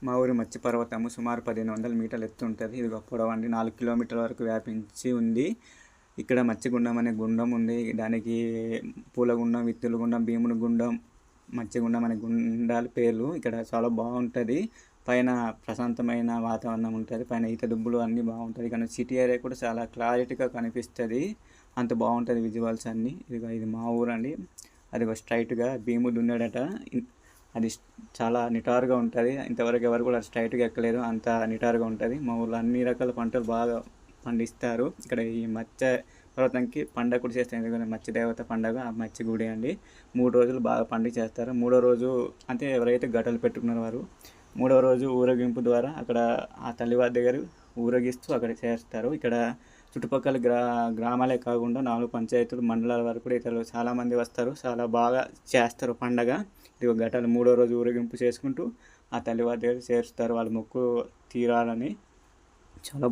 మా ఊరి మత్స్య పర్వతము సుమారు 1500 మీటర్ల ఎత్తు ఉంటుంది. ఇది పొడవండి 4 కిలోమీటర్ల వరకు వ్యాపించి ఉంది. ఇక్కడ మత్స్యగుండం అనే గుండం ఉంది. దానికి పూలగుండం, విత్తుల గుండం, భీముని గుండం, మత్స్యగుండం అనే గుండాల పేర్లు. ఇక్కడ చాలా బాగుంటుంది. పైన ప్రశాంతమైన వాతావరణం ఉంటుంది. పైన ఈత దుబ్బులు అన్నీ బాగుంటుంది. ఇక్కడ సిటీ ఏరియా కూడా చాలా క్లారిటీగా కనిపిస్తుంది. అంత బాగుంటుంది విజువల్స్ అన్నీ. ఇది మా ఊరండి. అది స్ట్రైట్గా భీముడు ఉన్నాడట. అది చాలా నిటారుగా ఉంటుంది. ఇంతవరకు ఎవరు కూడా స్ట్రైట్గా ఎక్కలేరు, అంత నిటారుగా ఉంటుంది. మా ఊళ్ళో అన్ని రకాల పంటలు బాగా పండిస్తారు. ఇక్కడ ఈ మత్స్య పర్వతానికి పండగ కూడా చేస్తారు. ఎందుకంటే మత్స్య దేవత పండగ, ఆ మత్స్య గుడి అండి. 3 రోజులు బాగా పండుగ చేస్తారు. 3వ రోజు అంటే ఎవరైతే గడ్డలు పెట్టుకున్నారో వారు 3వ రోజు ఊరేగింపు ద్వారా అక్కడ ఆ తల్లివారి దగ్గర ఊరేగిస్తూ అక్కడ చేస్తారు. ఇక్కడ చుట్టుపక్కల గ్రామాలే కాకుండా 4 పంచాయతీలు, మండలాల వరకు కూడా ఇతరులు చాలామంది వస్తారు. చాలా బాగా చేస్తారు పండగ. ఇది గటాలు 3వ రోజు ఊరేగింపు చేసుకుంటూ ఆ తల్లివారి దగ్గర చేరుస్తారు. వాళ్ళ మొక్కు తీరాలని. చాలా